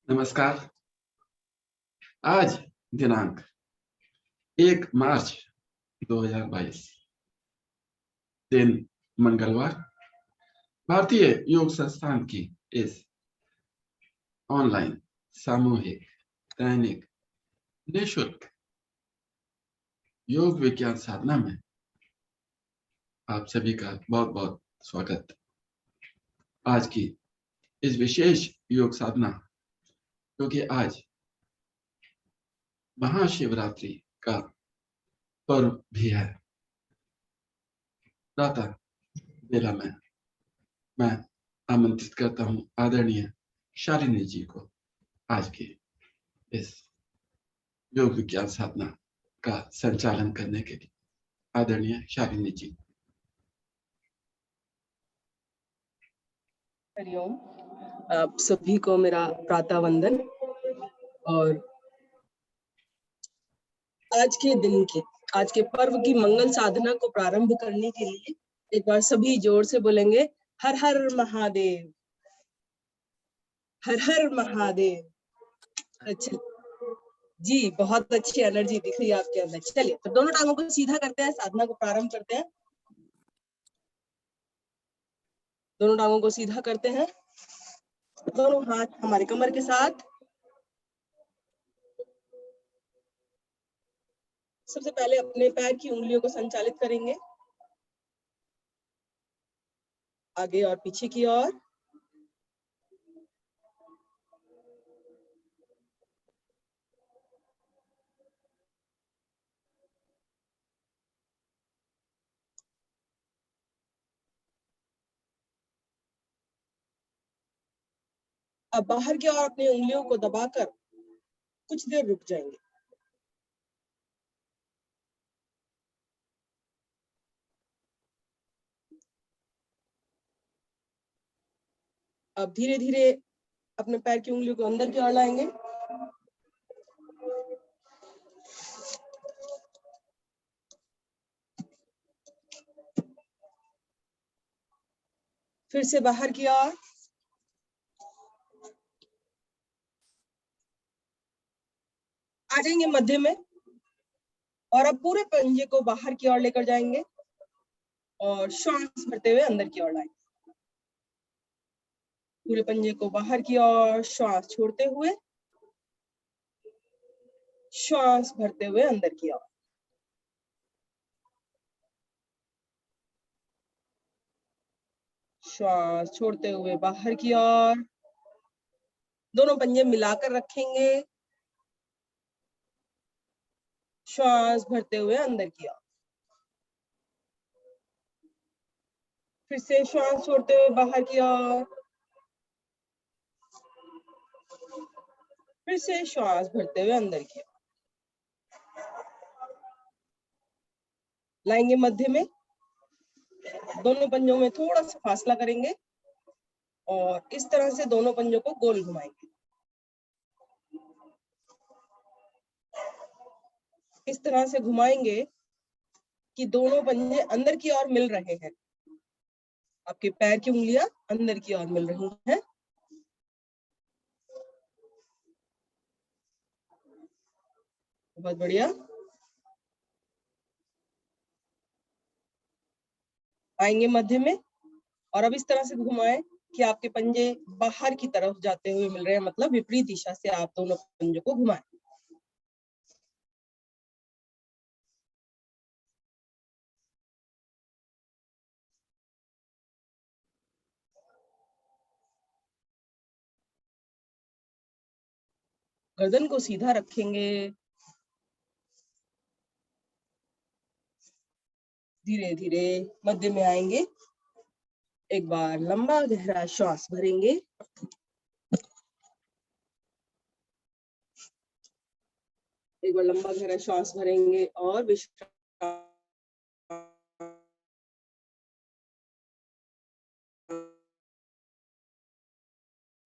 नमस्कार। आज दिनांक 1 मार्च 2022, दिन मंगलवार, भारतीय योग संस्थान की इस ऑनलाइन सामूहिक दैनिक निःशुल्क योग विज्ञान साधना में आप सभी का बहुत बहुत स्वागत। आज की इस विशेष योग साधना, क्योंकि आज महाशिवरात्रि का पर्व भी है, प्रातः बेला में मैं आमंत्रित करता हूं आदरणीय शालिनी जी को आज की इस योग विज्ञान साधना का संचालन करने के लिए। आदरणीय शालिनी जी। हरिओम। आप सभी को मेरा प्रातः वंदन। और आज के पर्व की मंगल साधना को प्रारंभ करने के लिए एक बार सभी जोर से बोलेंगे, हर हर महादेव, हर हर महादेव। अच्छा जी, बहुत अच्छी एनर्जी दिख रही है आपके अंदर। चलिए, तो दोनों टांगों को सीधा करते हैं, साधना को प्रारंभ करते हैं। दोनों टांगों को सीधा करते हैं, दोनों हाथ हमारे कमर के साथ। सबसे पहले अपने पैर की उंगलियों को संचालित करेंगे आगे और पीछे की ओर। अब बाहर की ओर अपनी उंगलियों को दबाकर कुछ देर रुक जाएंगे। अब धीरे धीरे अपने पैर की उंगलियों को अंदर की ओर लाएंगे। फिर से बाहर की ओर। आ जाएंगे मध्य में, और अब पूरे पंजे को बाहर की ओर लेकर जाएंगे और श्वास भरते हुए अंदर की ओर लाएंगे। पूरे पंजे को बाहर की ओर, श्वास छोड़ते हुए, श्वास भरते हुए अंदर की ओर। श्वास छोड़ते हुए बाहर की ओर। दोनों पंजे मिलाकर रखेंगे, श्वास भरते हुए अंदर की ओर। फिर से श्वास छोड़ते हुए बाहर की ओर, फिर से श्वास भरते हुए अंदर की ओर। लाएंगे मध्य में, दोनों पंजों में थोड़ा सा फासला करेंगे और इस तरह से दोनों पंजों को गोल घुमाएंगे। इस तरह से घुमाएंगे कि दोनों पंजे अंदर की ओर मिल रहे हैं। आपके पैर की उंगलियां अंदर की ओर मिल रही हैं। बहुत बढ़िया। आएंगे मध्य में, और अब इस तरह से घुमाएं कि आपके पंजे बाहर की तरफ जाते हुए मिल रहे हैं, मतलब विपरीत दिशा से आप दोनों पंजों को घुमाएं। गर्दन को सीधा रखेंगे, धीरे धीरे मध्य में आएंगे। एक बार लंबा गहरा श्वास भरेंगे, एक बार लंबा गहरा श्वास भरेंगे और विश्राम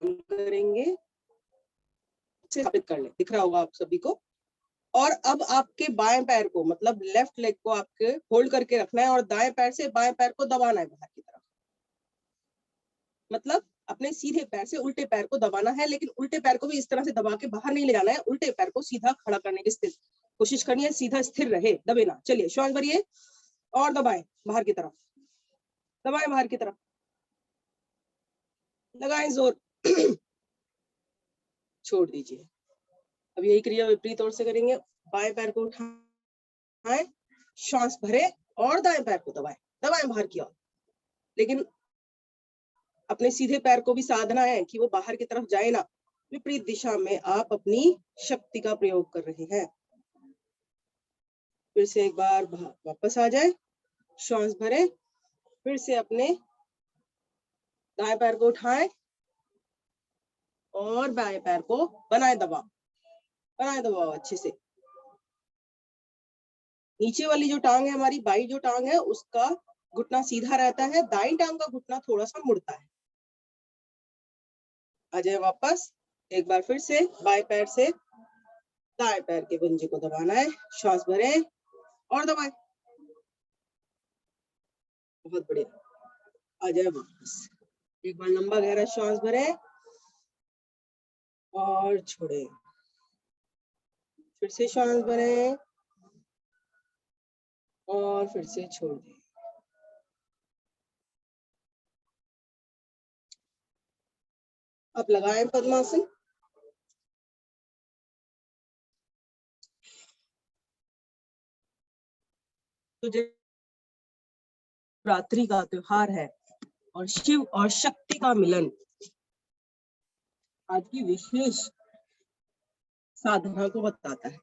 करेंगे। स्थापित कर ले, दिख रहा होगा आप सभी को। और अब आपके बाएं पैर को, मतलब लेफ्ट लेग को आपके होल्ड करके रखना है और दाएं पैर से बाएं पैर को दबाना है बाहर की तरफ। मतलब अपने सीधे पैर से उल्टे पैर को दबाना है, लेकिन उल्टे पैर को भी इस तरह से दबा के बाहर नहीं ले जाना है, उल्टे पैर को सीधा खड़ा करने की स्थिति कोशिश करनी है, सीधा स्थिर रहे, दबे ना। चलिए श्वास भरिए और दबाएं बाहर की तरफ, दबाएं बाहर की तरफ, लगाएं जोर, छोड़ दीजिए। अब यही क्रिया विपरीत ओर से करेंगे। बाएं पैर को उठाएं, श्वास भरे और दाएं पैर को दबाएं, दबाएं बाहर की ओर, लेकिन अपने सीधे पैर को भी साधना है कि वो बाहर की तरफ जाए ना, विपरीत दिशा में आप अपनी शक्ति का प्रयोग कर रहे हैं। फिर से एक बार वापस आ जाए, श्वास भरे, फिर से अपने दाएं पैर को उठाएं और बाएं पैर को बनाए दबाओ अच्छे से। नीचे वाली जो टांग है हमारी, बाई जो टांग है, उसका घुटना सीधा रहता है, दाई टांग का घुटना थोड़ा सा मुड़ता है। आ जाए वापस, एक बार फिर से बाएं पैर से दाएं पैर के पंजे को दबाना है, श्वास भरे और दबाएं, बहुत बढ़िया। आ जाए वापस, एक बार लंबा गहरा श्वास भरे और छोड़े, फिर से श्वास भरे और फिर से छोड़ दें। अब लगाएं पद्मासन। तो रात्रि का त्योहार है और शिव और शक्ति का मिलन आज की विशेष साधना को बताता है।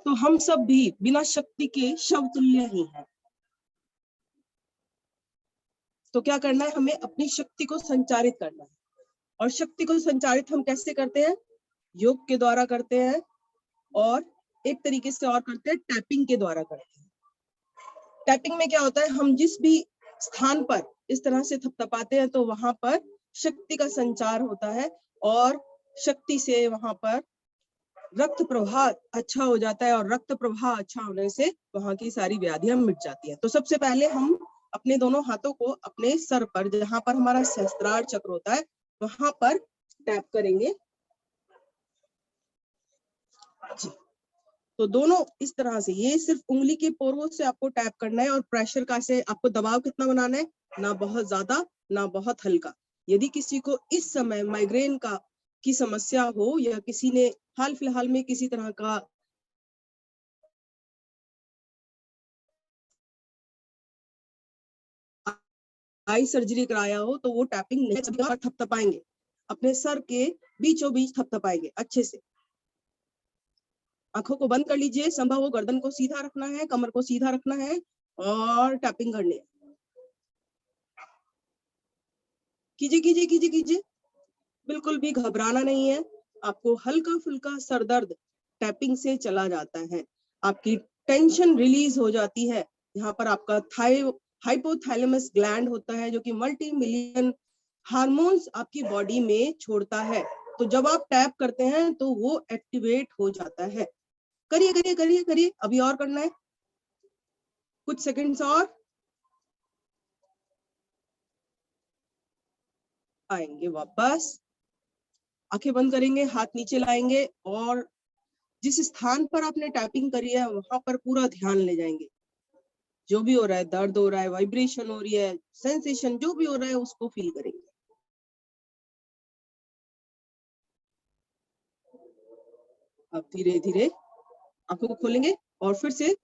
तो हम सब भी बिना शक्ति के शव तुल्य ही हैं। तो क्या करना है, हमें अपनी शक्ति को संचारित करना है। और शक्ति को संचारित हम कैसे करते हैं? योग के द्वारा करते हैं, और एक तरीके से और करते हैं, टैपिंग के द्वारा करते हैं। टैपिंग में क्या होता है, हम जिस भी स्थान पर इस तरह से थपथपाते हैं तो वहां पर शक्ति का संचार होता है और शक्ति से वहां पर रक्त प्रवाह अच्छा हो जाता है, और रक्त प्रवाह अच्छा होने से वहां की सारी व्याधियां मिट जाती हैं। तो सबसे पहले हम अपने दोनों हाथों को अपने सर पर, जहां पर हमारा सहस्त्रार चक्र होता है, वहां पर टैप करेंगे जी। तो दोनों इस तरह से, ये सिर्फ उंगली के पोरों से आपको टैप करना है, और प्रेशर का से आपको दबाव कितना बनाना है, ना बहुत ज्यादा ना बहुत हल्का। यदि किसी को इस समय माइग्रेन की समस्या हो, या किसी ने हाल फिलहाल में किसी तरह का आई सर्जरी कराया हो, तो वो टैपिंग नहीं, थपथपाएंगे, अपने सर के बीचों बीच थपथपाएंगे अच्छे से। आंखों को बंद कर लीजिए, संभव हो गर्दन को सीधा रखना है, कमर को सीधा रखना है और टैपिंग करनी है। कीजिए कीजिए कीजिए कीजिए, बिल्कुल भी घबराना नहीं है। आपको हल्का फुल्का सर दर्द टैपिंग से चला जाता है, आपकी टेंशन रिलीज हो जाती है। यहाँ पर आपका हाइपोथैलेमस ग्लैंड होता है, जो कि मल्टी मिलियन हार्मोन्स आपकी बॉडी में छोड़ता है। तो जब आप टैप करते हैं तो वो एक्टिवेट हो जाता है। करिए करिए करिए करिए, अभी और करना है, कुछ सेकंड्स और। आएंगे वापस, आंखें बंद करेंगे, हाथ नीचे लाएंगे, और जिस स्थान पर आपने टैपिंग करी है वहां पर पूरा ध्यान ले जाएंगे। जो भी हो रहा है, दर्द हो रहा है, वाइब्रेशन हो रही है, सेंसेशन जो भी हो रहा है, उसको फील करेंगे। अब धीरे धीरे आंखों को खोलेंगे और फिर से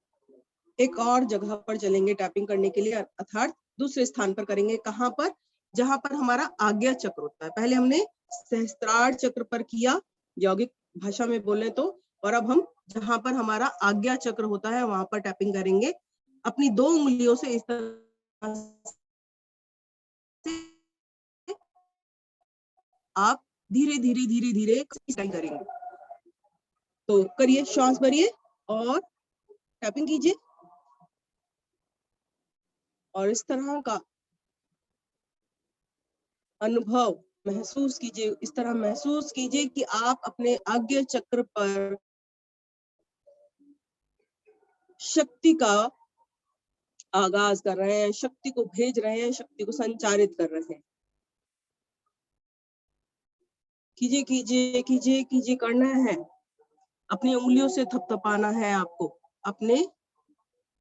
एक और जगह पर चलेंगे टैपिंग करने के लिए, अर्थात दूसरे स्थान पर करेंगे। कहाँ पर? जहां पर हमारा आज्ञा चक्र होता है। पहले हमने सहस्त्रार चक्र पर किया, यौगिक भाषा में बोले तो, और अब हम जहां पर हमारा आज्ञा चक्र होता है वहां पर टैपिंग करेंगे। अपनी 2 उंगलियों से इस तरह से आप धीरे धीरे धीरे धीरे करेंगे। तो करिए, श्वास भरिए और टैपिंग कीजिए, और इस तरह का अनुभव महसूस कीजिए। इस तरह महसूस कीजिए कि आप अपने आज्ञा चक्र पर शक्ति का आगाज कर रहे हैं, शक्ति को भेज रहे हैं, शक्ति को संचारित कर रहे हैं। कीजिए कीजिए कीजिए कीजिए, करना है। अपनी उंगलियों से थपथपाना है आपको, अपने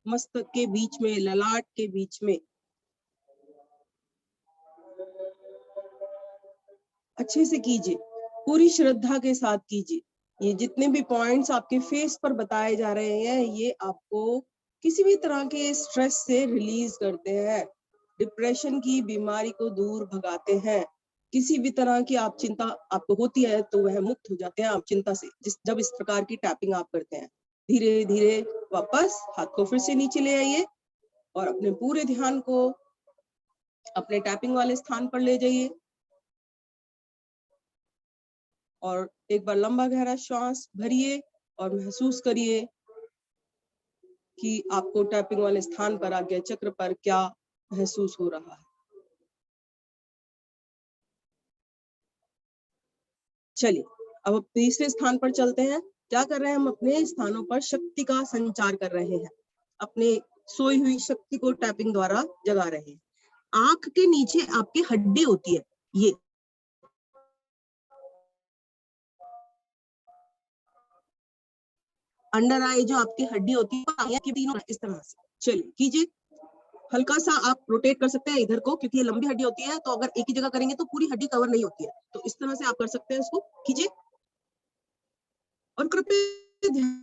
मस्तक के बीच में, ललाट के बीच में। अच्छे से कीजिए, पूरी श्रद्धा के साथ कीजिए। ये जितने भी पॉइंट्स आपके फेस पर बताए जा रहे हैं, ये आपको किसी भी तरह के स्ट्रेस से रिलीज करते हैं, डिप्रेशन की बीमारी को दूर भगाते हैं। किसी भी तरह की आप चिंता आपको होती है तो वह मुक्त हो जाते हैं आप चिंता से, जब इस प्रकार की टैपिंग आप करते हैं। धीरे धीरे वापस हाथ को फिर से नीचे ले आइए और अपने पूरे ध्यान को अपने टैपिंग वाले स्थान पर ले जाइए और एक बार लंबा गहरा श्वास भरिए और महसूस करिए कि आपको टैपिंग वाले स्थान पर, आज्ञा चक्र पर क्या महसूस हो रहा है। चलिए अब तीसरे स्थान पर चलते हैं। क्या कर रहे हैं हम? अपने स्थानों पर शक्ति का संचार कर रहे हैं, अपने सोई हुई शक्ति को टैपिंग द्वारा जगा रहे हैं। आंख के नीचे आपकी हड्डी होती है, ये अंडर आई जो आपकी हड्डी होती है, तीनों इस तरह से। चलिए कीजिए, हल्का सा आप रोटेट कर सकते हैं इधर को, क्योंकि ये लंबी हड्डी होती है, तो अगर एक ही जगह करेंगे तो पूरी हड्डी कवर नहीं होती है, तो इस तरह से आप कर सकते हैं इसको। कीजिए और कृपया ध्यान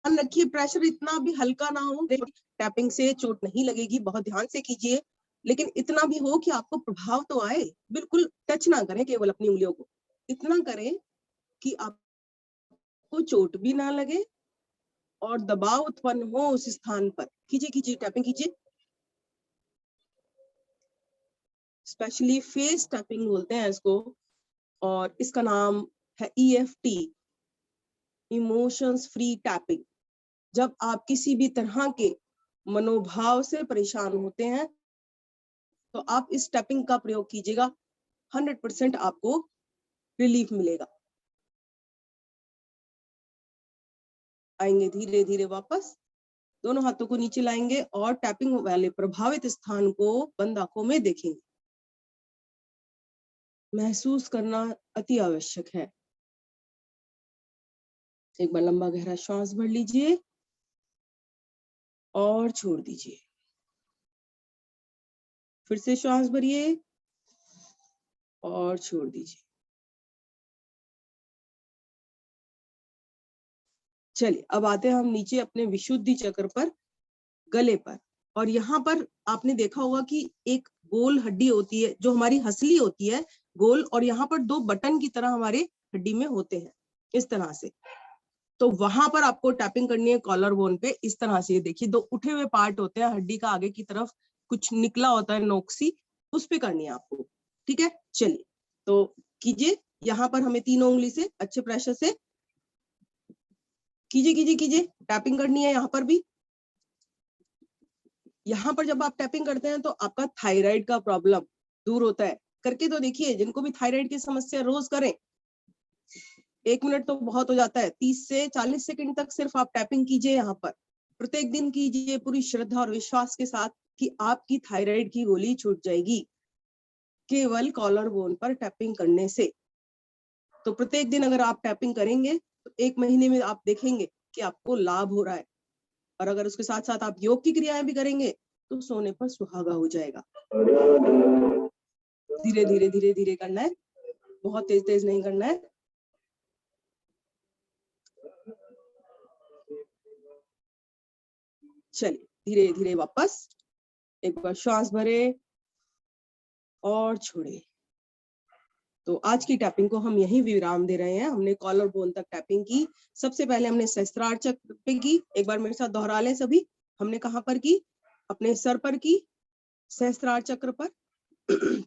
रखिए, प्रेशर इतना भी हल्का ना हो, टैपिंग से चोट नहीं लगेगी, बहुत ध्यान से कीजिए, लेकिन इतना भी हो कि आपको प्रभाव तो आए। बिल्कुल टच ना करें केवल अपनी उंगलियों को, इतना करें कि आपको चोट भी ना लगे और दबाव उत्पन्न हो उस स्थान पर। कीजिए कीजिए, टैपिंग कीजिए। स्पेशली फेस टैपिंग बोलते हैं इसको, और इसका नाम है EFT, इमोशंस फ्री टैपिंग। जब आप किसी भी तरह के मनोभाव से परेशान होते हैं तो आप इस टैपिंग का प्रयोग कीजिएगा, 100% आपको रिलीफ मिलेगा। आएंगे धीरे धीरे वापस, दोनों हाथों को नीचे लाएंगे और टैपिंग वाले प्रभावित स्थान को बंद आंखों में देखेंगे। महसूस करना अति आवश्यक है। एक बार लंबा गहरा श्वास भर लीजिए और छोड़ दीजिए। फिर से श्वास भरिए और छोड़ दीजिए। चलिए अब आते हैं हम नीचे अपने विशुद्धि चक्र पर, गले पर। और यहाँ पर आपने देखा होगा कि एक गोल हड्डी होती है जो हमारी हंसली होती है, गोल, और यहाँ पर दो बटन की तरह हमारे हड्डी में होते हैं इस तरह से। तो वहां पर आपको टैपिंग करनी है कॉलर बोन पे, इस तरह से। देखिए दो उठे हुए पार्ट होते हैं हड्डी का, आगे की तरफ कुछ निकला होता है नोक्सी, उस पे करनी है आपको। ठीक है, चलिए तो कीजिए। यहाँ पर हमें तीनों उंगली से अच्छे प्रेशर से कीजिए कीजिए कीजिए, टैपिंग करनी है यहाँ पर भी। यहाँ पर जब आप टैपिंग करते हैं तो आपका थायराइड का प्रॉब्लम दूर होता है। करके तो देखिए, जिनको भी थायराइड की समस्या, रोज करें। 1 मिनट तो बहुत हो जाता है, 30 से 40 सेकंड तक सिर्फ आप टैपिंग कीजिए यहाँ पर। प्रत्येक दिन कीजिए पूरी श्रद्धा और विश्वास के साथ कि आपकी थायराइड की गोली छूट जाएगी केवल कॉलर बोन पर टैपिंग करने से। तो प्रत्येक दिन अगर आप टैपिंग करेंगे तो 1 महीने में आप देखेंगे कि आपको लाभ हो रहा है। और अगर उसके साथ साथ आप योग की क्रियाएं भी करेंगे तो सोने पर सुहागा हो जाएगा। धीरे धीरे धीरे धीरे करना है, बहुत तेज तेज नहीं करना है। चलिए धीरे धीरे वापस, एक बार श्वास भरे और छोड़े। तो आज की टैपिंग को हम यही विराम दे रहे हैं। हमने कॉलर बोन तक टैपिंग की। सबसे पहले हमने सहस्त्रार चक्र पे की, एक बार मेरे साथ दोहरा लें सभी। हमने कहाँ पर की? अपने सर पर की, सहस्त्रार चक्र पर।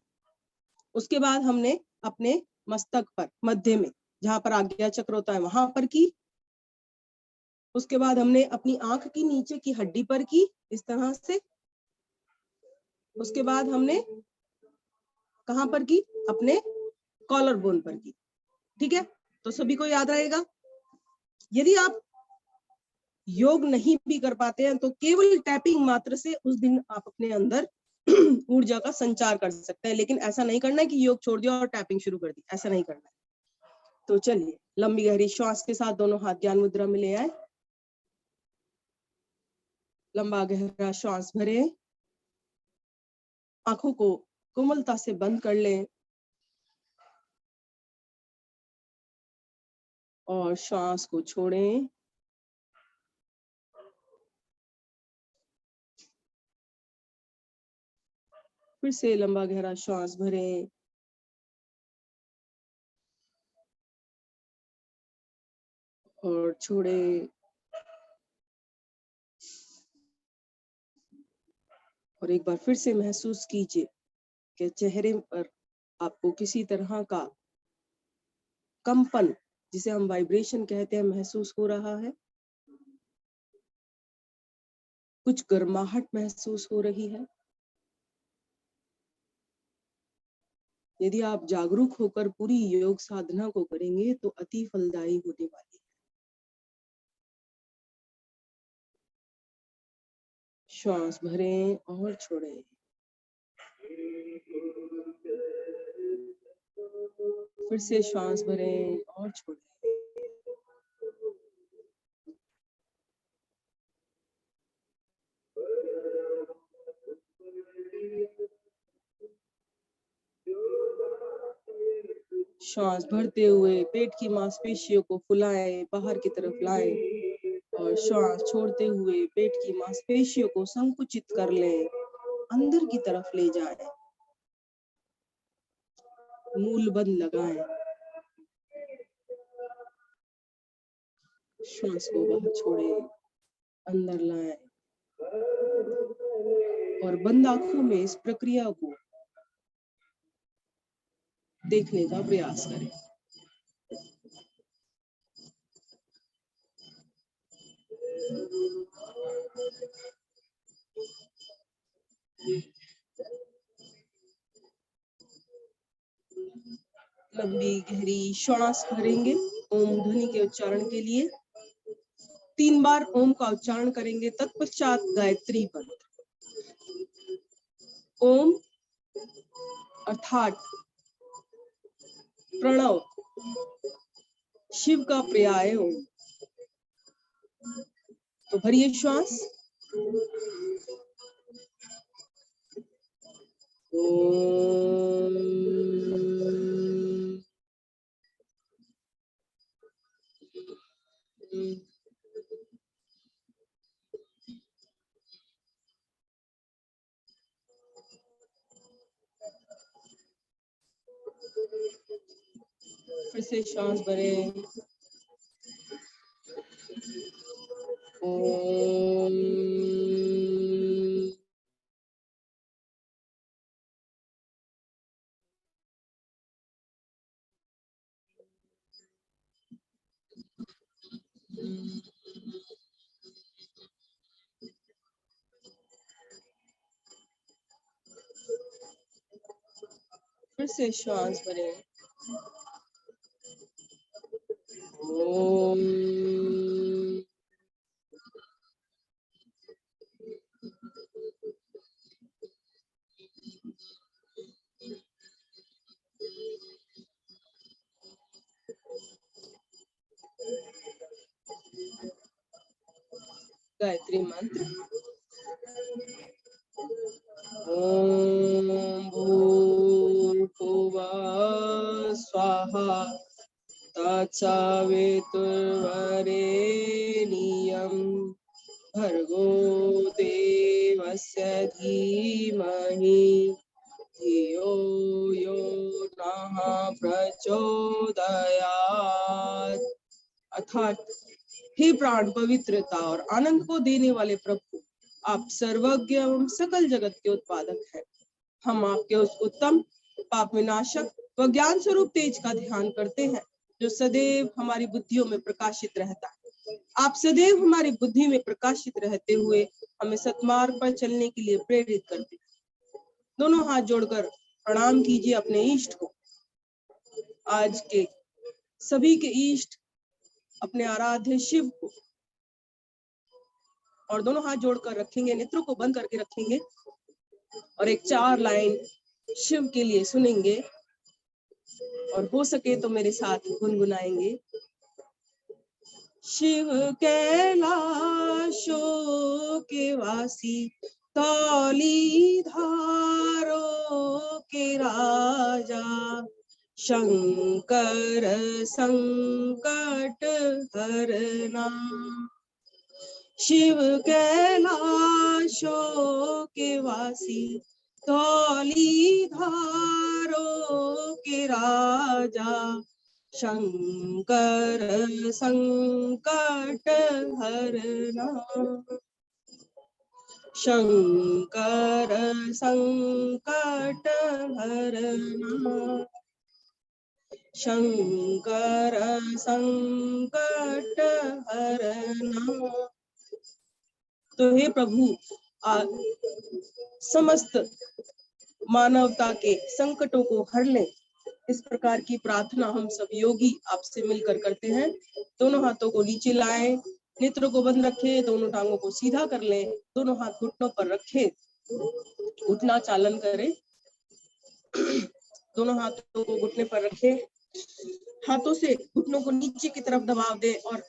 उसके बाद हमने अपने मस्तक पर, मध्य में जहां पर आज्ञा चक्र होता है, वहां पर की। उसके बाद हमने अपनी आंख की नीचे की हड्डी पर की, इस तरह से। उसके बाद हमने कहां पर की? अपने कॉलर बोन पर की। ठीक है, तो सभी को याद रहेगा। यदि आप योग नहीं भी कर पाते हैं तो केवल टैपिंग मात्र से उस दिन आप अपने अंदर ऊर्जा का संचार कर सकते हैं। लेकिन ऐसा नहीं करना है कि योग छोड़ दिया और टैपिंग शुरू कर दी, ऐसा नहीं करना है। तो चलिए लंबी गहरी श्वास के साथ दोनों हाथ ज्ञान मुद्रा में ले आए। लंबा गहरा श्वास भरे, आंखों को कोमलता से बंद कर लें और श्वास को छोड़ें। फिर से लंबा गहरा श्वास भरें और छोड़ें। और एक बार फिर से महसूस कीजिए कि चेहरे पर आपको किसी तरह का कंपन, जिसे हम वाइब्रेशन कहते हैं, महसूस हो रहा है। कुछ गर्माहट महसूस हो रही है। यदि आप जागरूक होकर पूरी योग साधना को करेंगे तो अति फलदायी होने वाली है। श्वास भरें और छोड़ें। फिर से श्वास भरें और छोड़ें। श्वास भरते हुए पेट की मांसपेशियों को फुलाएं, बाहर की तरफ लाएं और श्वास छोड़ते हुए पेट की मांसपेशियों को संकुचित कर लें, अंदर की तरफ ले जाएं। मूल बंद लगाएं। श्वास को बाहर छोड़ें, अंदर लाएं और बंद आंखों में इस प्रक्रिया को देखने का प्रयास करें। लंबी गहरी श्वास भरेंगे ओम ध्वनि के उच्चारण के लिए। 3 बार ओम का उच्चारण करेंगे, तत्पश्चात गायत्री मंत्र। ओम अर्थात प्रणव, शिव का पर्याय ओम। तो भरिए श्वास। ओम। फिर से श्वास भरें। ओम। फिर से श्वास भरें। ओम। गायत्री मंत्र। ओम भूर्भुवः स्वाहा तत्सवितुर्वरेण्यं भर्गो देवस्य धीमहि धियो यो नः प्रचोदयात्। अर्थात हे प्राण पवित्रता और आनंद को देने वाले प्रभु, आप सर्वज्ञ एवं सकल जगत के उत्पादक हैं। हम आपके उस उत्तम पाप विनाशक व ज्ञान स्वरूप तेज का ध्यान करते हैं जो सदैव हमारी बुद्धियों में प्रकाशित रहता है। आप सदैव हमारी बुद्धि में प्रकाशित रहते हुए हमें सत्मार्ग पर चलने के लिए प्रेरित करते हैं। दोनों हाथ जोड़कर प्रणाम कीजिए अपने इष्ट को। आज के सभी के इष्ट अपने आराध्य शिव को और दोनों हाथ जोड़कर रखेंगे, नेत्रों को बंद करके रखेंगे और एक 4 लाइन शिव के लिए सुनेंगे और हो सके तो मेरे साथ गुनगुनाएंगे। शिव कैलाशों के वासी, तौली धारों के राजा, शंकर संकट हरना। शिव कैलाशों के वासी, तौली धारों के राजा, शंकर संकट हरना। शंकर संकट हरना। शंकर संकट हरना। तो हे प्रभु, समस्त मानवता के संकटों को हर ले, इस प्रकार की प्रार्थना हम सब योगी आपसे मिलकर करते हैं। दोनों हाथों को नीचे लाएं, नेत्रों को बंद रखें, दोनों टांगों को सीधा कर लें, दोनों हाथ घुटनों पर रखें, घुटना चालन करें। दोनों हाथों को घुटने पर रखें, हाथों से घुटनों को नीचे की तरफ दबाव दें और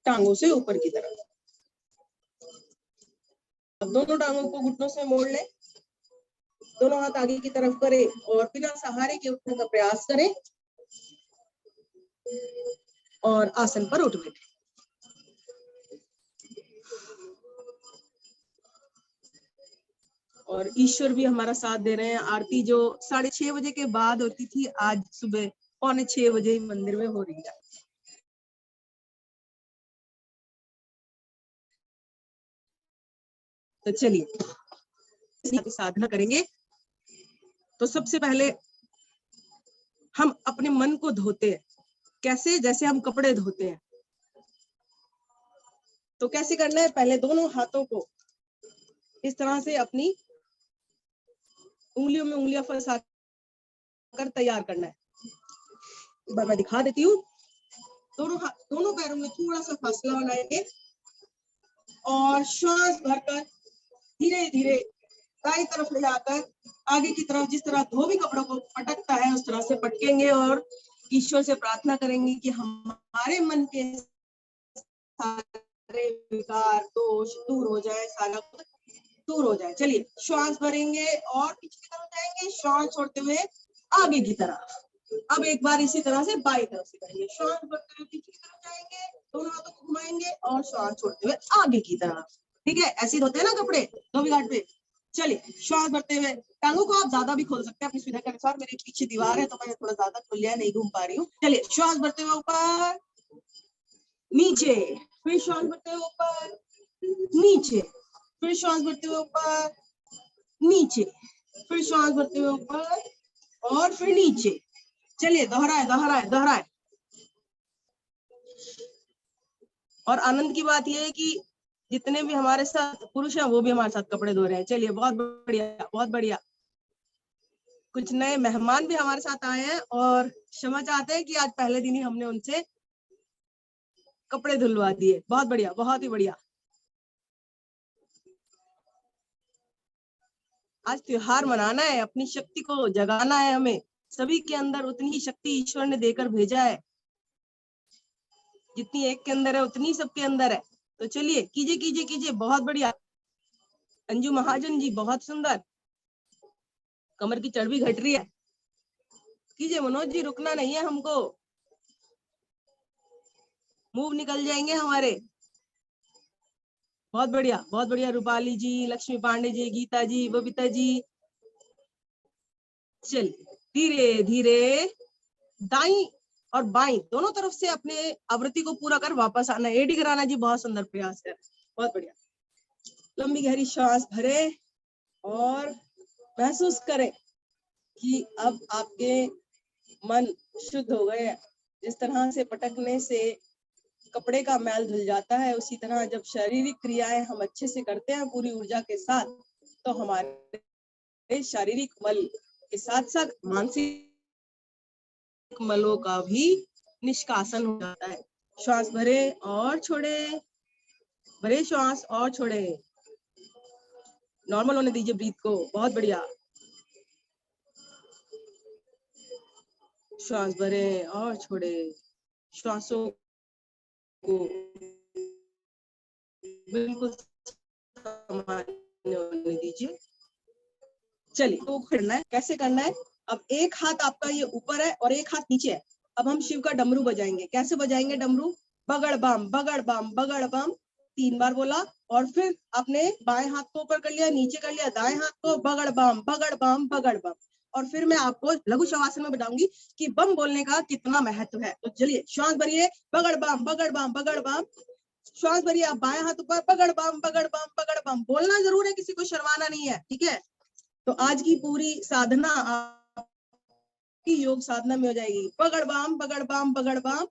टांगों से ऊपर की तरफ। अब दोनों टांगों को घुटनों से मोड़ लें, दोनों हाथ आगे की तरफ करें और बिना सहारे के उठने का प्रयास करें और आसन पर उठ बैठे। और ईश्वर भी हमारा साथ दे रहे हैं। आरती जो 6:30 बजे के बाद होती थी, आज सुबह 5:45 बजे मंदिर में हो रही है। तो चलिए साधना करेंगे। तो सबसे पहले हम अपने मन को धोते हैं। कैसे? जैसे हम कपड़े धोते हैं। तो कैसे करना है? पहले दोनों हाथों को इस तरह से अपनी उंगलियों में उंगलियां फंसा कर तैयार करना है। एक बार मैं दिखा देती हूँ। दोनों पैरों में थोड़ा सा फासला बनाएंगे और श्वास भरकर धीरे धीरे दाईं तरफ ले जाकर आगे की तरफ, जिस तरह धोबी कपड़ों को पटकता है उस तरह से पटकेंगे और ईश्वर से प्रार्थना करेंगे कि हमारे मन के सारे विकार दोष दूर हो जाए, सारा दूर हो जाए। चलिए श्वास भरेंगे और पीछे की तरफ जाएंगे, श्वास छोड़ते हुए आगे की तरफ। अब एक बार इसी तरह से बाईं तरफ से करेंगे, श्वास भरते हुए पीछे की तरफ जाएंगे, दोनों हाथों को घुमाएंगे और श्वास छोड़ते हुए आगे की तरफ। ठीक है, ऐसे धोते हैं ना कपड़े धोबी घाट पे। चलिए श्वास भरते हुए, टांगों को आप ज्यादा भी खोल सकते हैं अपनी सुविधा के अनुसार। मेरे पीछे दीवार है तो मैंने थोड़ा ज्यादा खोल लिया, नहीं घूम पा रही हूँ। चलिए श्वास भरते हुए ऊपर नीचे, फिर श्वास भरते हुए ऊपर नीचे, फिर श्वास भरते हुए ऊपर नीचे, फिर श्वास भरते हुए ऊपर और फिर नीचे। चलिए दोहराए दोहराए दोहराए। और आनंद की बात यह है कि जितने भी हमारे साथ पुरुष हैं वो भी हमारे साथ कपड़े धो रहे हैं। चलिए बहुत बढ़िया बहुत बढ़िया। कुछ नए मेहमान भी हमारे साथ आए हैं और क्षमा चाहते हैं कि आज पहले दिन ही हमने उनसे कपड़े धुलवा दिए। बहुत बढ़िया, बहुत ही बढ़िया। आज त्योहार मनाना है, अपनी शक्ति को जगाना है। हमें सभी के अंदर उतनी ही शक्ति ईश्वर ने देकर भेजा है। जितनी एक के अंदर है उतनी सबके अंदर है। तो चलिए कीजिए कीजिए कीजिए। बहुत बढ़िया। अंजू महाजन जी बहुत सुंदर। कमर की चर्बी घट रही है। कीजिए मनोज जी, रुकना नहीं है हमको, मूव निकल जाएंगे हमारे। बहुत बढ़िया बहुत बढ़िया। रूपाली जी, लक्ष्मी पांडे जी, गीता जी, बबीता जी। चलिए धीरे धीरे दाई और बाई दोनों तरफ से अपने आवृत्ति को पूरा कर वापस आना। एडी कराना जी बहुत सुंदर प्रयास है। बहुत बढ़िया। लंबी गहरी श्वास भरे और महसूस करें कि अब आपके मन शुद्ध हो गए। जिस तरह से पटकने से कपड़े का मैल धुल जाता है, उसी तरह जब शारीरिक क्रियाएं हम अच्छे से करते हैं पूरी ऊर्जा के साथ, तो हमारे शारीरिक मल के साथ साथ मानसिक मलों का भी निष्कासन हो जाता है। श्वास भरे और छोड़े। भरे श्वास और छोड़े, नॉर्मल होने दीजिए ब्रीथ को, बहुत बढ़िया। श्वास भरे और छोड़े, श्वासों को बिल्कुल सामान्य होने दीजिए। चलिए, तो करना है, कैसे करना है? अब एक हाथ आपका ये ऊपर है और एक हाथ नीचे है। अब हम शिव का डमरू बजाएंगे। कैसे बजाएंगे डमरू? बगड़ बम बगड़ बम बगड़ बम, 3 बार बोला, और फिर आपने बाएं हाथ को ऊपर कर लिया, नीचे कर लिया, दाएं हाथ को बगड़ बम बगड़ बम बगड़ बम। और फिर मैं आपको लघु शवासन में बताऊंगी कि बम बोलने का कितना महत्व है। तो चलिए, श्वास भरिए, बगड़ बम बगड़ बम बगड़ बम। श्वास भरिए, आप बाएं हाथ ऊपर, बगड़ बम बगड़ बम बगड़ बम। बोलना जरूर है, किसी को शर्माना नहीं है, ठीक है? तो आज की पूरी साधना आपकी योग साधना में हो जाएगी। बगड़ बम बगड़ बम बगड़ बम,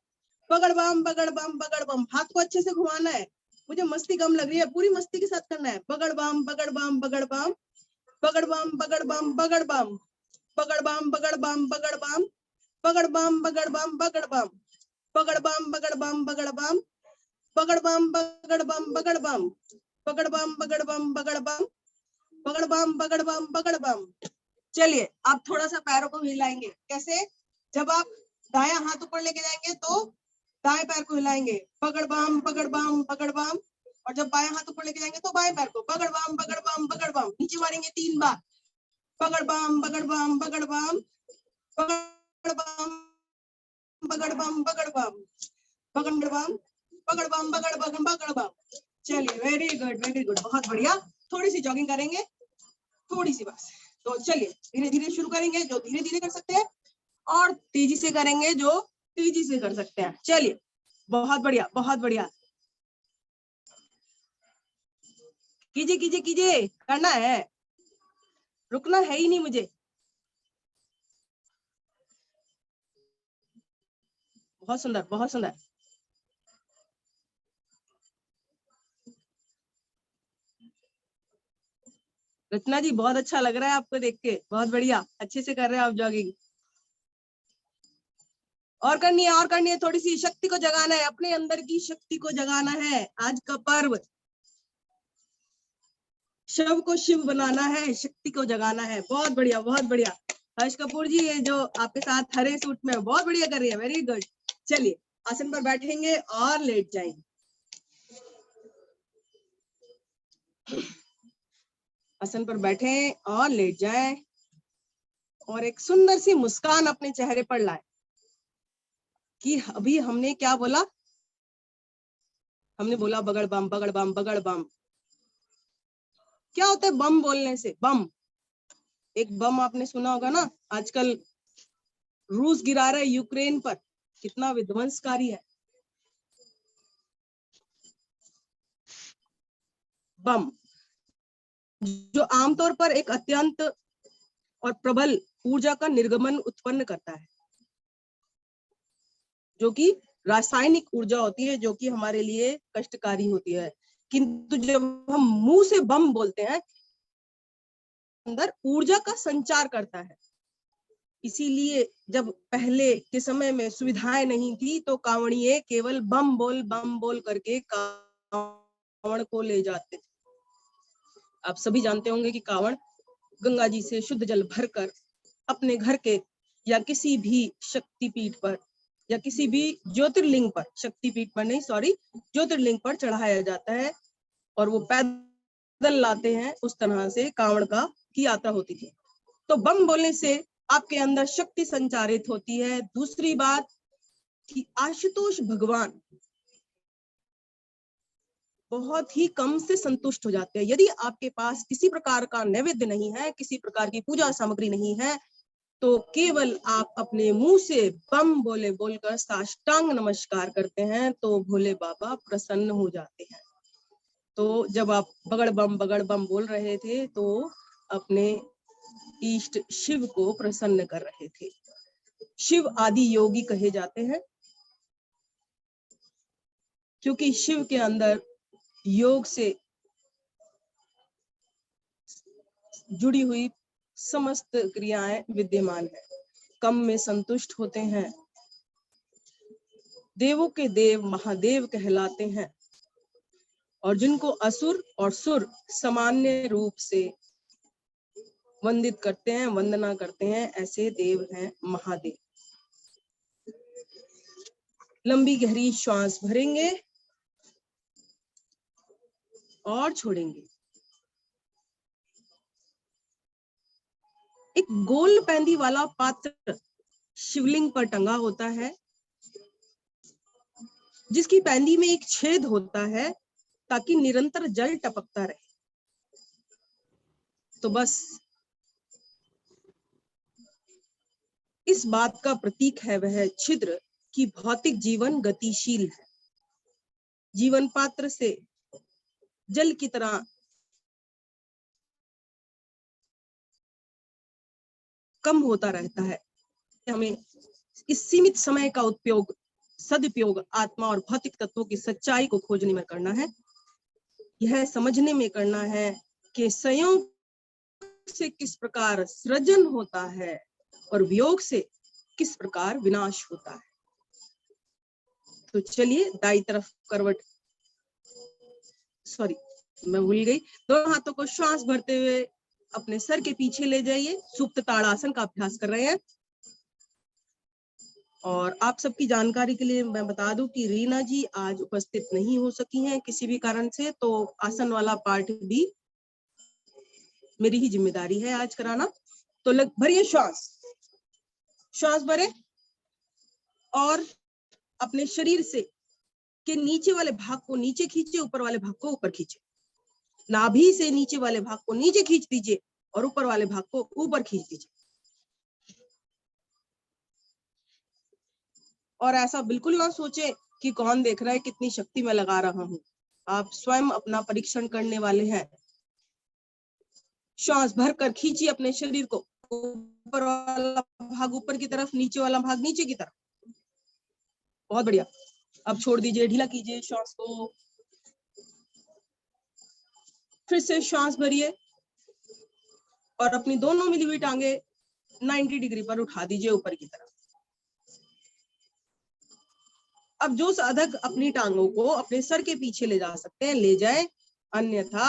बगड़ बम बगड़ बम बगड़ बम। हाथ को अच्छे से घुमाना है, मुझे मस्ती कम लग रही है, पूरी मस्ती के साथ करना है। बगड़ बम बगड़ बम बगड़ बम, बगड़ बम बगड़ बम बगड़ बम, बगड़ बम बगड़ बम बगड़ बम, बगड़ बम बगड़ बम बगड़ बम, बगड़ बम बगड़ बम बगड़ बम, बगड़ बम बगड़ बम बगड़ बम, बगड़ बम बगड़ बम बगड़ बम, बगड़ बम बगड़ बम बगड़ बम। चलिए, आप थोड़ा सा पैरों को हिलाएंगे। कैसे? जब आप दायां हाथ ऊपर लेके जाएंगे तो दाएं पैर को हिलाएंगे, बगड़ बम बगड़ बम बगड़ बम। और जब बाएं हाथ ऊपर लेके जाएंगे तो बाएं पैर को बगड़ बम बगड़ बम बगड़ बम। नीचे मारेंगे 3 बार, बगड़ बम बगड़ बम बगड़ बम, बगड़ बम बगड़ बम बगड़ बम, बगड़ बम बगड़ बम बगड़ बम बगड़ बम। चलिए, वेरी गुड, बहुत बढ़िया। थोड़ी सी जॉगिंग करेंगे, थोड़ी सी बस। तो चलिए, धीरे धीरे शुरू करेंगे, जो धीरे धीरे कर सकते हैं, और तेजी से करेंगे जो तेजी से कर सकते हैं। चलिए, बहुत बढ़िया, बहुत बढ़िया। कीजिए कीजिए कीजिए, करना है, रुकना है ही नहीं मुझे। बहुत सुंदर, बहुत सुंदर। रचना जी, बहुत अच्छा लग रहा है आपको देख के, बहुत बढ़िया, अच्छे से कर रहे हैं आप जॉगिंग। और करनी है, और करनी है, थोड़ी सी शक्ति को जगाना है, अपने अंदर की शक्ति को जगाना है। आज का पर्व, शव को शिव बनाना है, शक्ति को जगाना है। बहुत बढ़िया, बहुत बढ़िया। हर्ष कपूर जी, ये जो आपके साथ हरे सूट में, बहुत बढ़िया कर रही है, वेरी गुड। चलिए, आसन पर बैठेंगे और लेट जाएंगे। आसन पर बैठे और लेट जाएं, और एक सुंदर सी मुस्कान अपने चेहरे पर लाए कि अभी हमने क्या बोला? हमने बोला बगड़ बम बगड़ बम बगड़ बम। क्या होता है बम बोलने से? बम, एक बम आपने सुना होगा ना, आजकल रूस गिरा रहा है यूक्रेन पर, कितना विध्वंसकारी है बम, जो आमतौर पर एक अत्यंत और प्रबल ऊर्जा का निर्गमन उत्पन्न करता है, जो कि रासायनिक ऊर्जा होती है, जो कि हमारे लिए कष्टकारी होती है। किंतु जब हम मुंह से बम बोलते हैं, अंदर ऊर्जा का संचार करता है। इसीलिए जब पहले के समय में सुविधाएं नहीं थी, तो कांवड़िए केवल बम बोल करके कांवड़ को ले जाते थे। आप सभी जानते होंगे कि कांवड़ गंगा जी से शुद्ध जल भरकर अपने घर के या किसी भी शक्तिपीठ पर या किसी भी ज्योतिर्लिंग पर, शक्तिपीठ पर नहीं, सॉरी, ज्योतिर्लिंग पर चढ़ाया जाता है, और वो पैदल लाते हैं। उस तरह से कांवड़ की यात्रा होती थी। तो बम बोलने से आपके अंदर शक्ति संचारित होती है। दूसरी बात कि आशुतोष भगवान बहुत ही कम से संतुष्ट हो जाते हैं। यदि आपके पास किसी प्रकार का नैवेद्य नहीं है, किसी प्रकार की पूजा सामग्री नहीं है, तो केवल आप अपने मुंह से बम बोले बोलकर साष्टांग नमस्कार करते हैं, तो भोले बाबा प्रसन्न हो जाते हैं। तो जब आप बगड़ बम बोल रहे थे, तो अपने इष्ट शिव को प्रसन्न कर रहे थे। शिव आदि योगी कहे जाते हैं, क्योंकि शिव के अंदर योग से जुड़ी हुई समस्त क्रियाएं विद्यमान है। कम में संतुष्ट होते हैं, देवों के देव महादेव कहलाते हैं, और जिनको असुर और सुर सामान्य रूप से वंदित करते हैं, वंदना करते हैं, ऐसे देव हैं महादेव। लंबी गहरी श्वास भरेंगे और छोड़ेंगे। एक गोल पैंदी वाला पात्र शिवलिंग पर टंगा होता है, जिसकी पैंदी में एक छेद होता है ताकि निरंतर जल टपकता रहे। तो बस इस बात का प्रतीक है वह छिद्र कि भौतिक जीवन गतिशील है। जीवन पात्र से जल की तरह कम होता रहता है। हमें इस सीमित समय का सदुपयोग आत्मा और भौतिक तत्वों की सच्चाई को खोजने में करना है। यह समझने में करना है कि संयोग से किस प्रकार सृजन होता है और वियोग से किस प्रकार विनाश होता है। तो चलिए दाई तरफ करवट, मैं भूल गई। दोनों हाथों को श्वास भरते हुए अपने सर के पीछे ले जाइए। सुप्त ताड़ासन का अभ्यास कर रहे हैं। और आप सबकी जानकारी के लिए मैं बता दूं कि रीना जी आज उपस्थित नहीं हो सकी हैं किसी भी कारण से, तो आसन वाला पार्ट भी मेरी ही जिम्मेदारी है आज कराना। तो भरिए श्वास भरे और अपने शरीर से के नीचे वाले भाग को नीचे खींचे, ऊपर वाले भाग को ऊपर खींचे। नाभि से नीचे वाले भाग को नीचे खींच दीजिए और ऊपर वाले भाग को ऊपर खींच दीजिए। और ऐसा बिल्कुल ना सोचे कि कौन देख रहा है, कितनी शक्ति मैं लगा रहा हूं। आप स्वयं अपना परीक्षण करने वाले हैं। श्वास भरकर खींचिए अपने शरीर को, ऊपर वाला भाग ऊपर की तरफ, नीचे वाला भाग नीचे की तरफ। बहुत बढ़िया। अब छोड़ दीजिए, ढीला कीजिए श्वास को। फिर से श्वास भरिए और अपनी दोनों मिली हुई टांगे 90 डिग्री पर उठा दीजिए ऊपर की तरफ। अब जो साधक अपनी टांगों को अपने सर के पीछे ले जा सकते हैं ले जाए, अन्यथा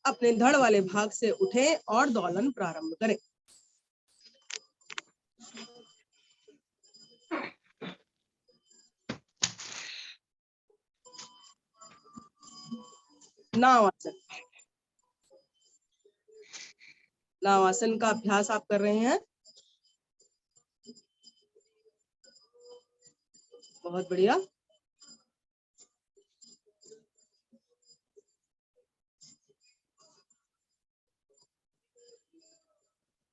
अपने धड़ वाले भाग से उठें और दोलन प्रारंभ करें। नावासन का अभ्यास आप कर रहे हैं। बहुत बढ़िया।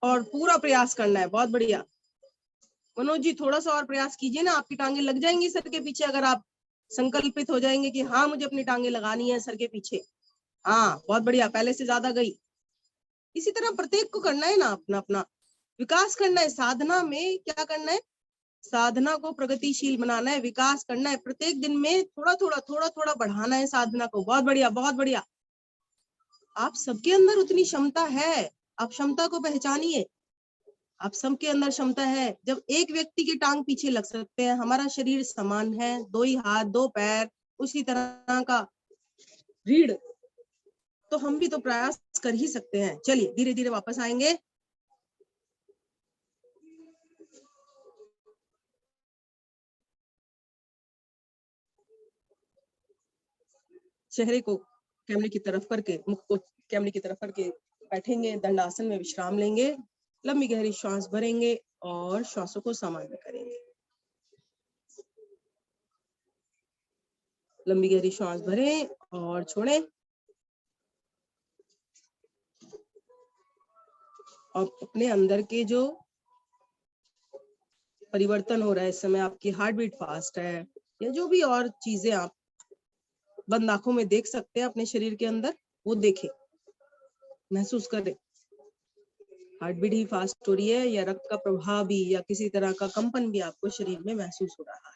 और पूरा प्रयास करना है। बहुत बढ़िया मनोज जी, थोड़ा सा और प्रयास कीजिए ना, आपकी टांगे लग जाएंगी सर के पीछे। अगर आप संकल्पित हो जाएंगे कि हाँ मुझे अपनी टांगे लगानी है सर के पीछे। हाँ बहुत बढ़िया, पहले से ज्यादा गई। इसी तरह प्रत्येक को करना है ना, अपना अपना विकास करना है। साधना में क्या करना है? साधना को प्रगतिशील बनाना है, विकास करना है। प्रत्येक दिन में थोड़ा थोड़ा बढ़ाना है साधना को। बहुत बढ़िया, बहुत बढ़िया। आप सबके अंदर उतनी क्षमता है, आप क्षमता को पहचानिए। आप सबके अंदर क्षमता है। जब एक व्यक्ति की टांग पीछे लग सकते हैं, हमारा शरीर समान है, 2 ही हाथ 2 पैर, उसी तरह का रीढ़, तो हम भी तो प्रयास कर ही सकते हैं। चलिए धीरे धीरे वापस आएंगे। चेहरे को कैमरे की तरफ करके, मुख को कैमरे की तरफ करके बैठेंगे। दंडासन में विश्राम लेंगे। लंबी गहरी श्वास भरेंगे और श्वासों को सामान्य करेंगे। लंबी गहरी श्वास भरें और छोड़ें। और अपने अंदर के जो परिवर्तन हो रहा है इस समय, आपकी हार्ट बीट फास्ट है या जो भी और चीजें आप बंद आंखों में देख सकते हैं अपने शरीर के अंदर, वो देखें, महसूस करें। हार्ट बीट ही फास्ट हो रही है या रक्त का प्रवाह भी या किसी तरह का कंपन भी आपको शरीर में महसूस हो रहा है।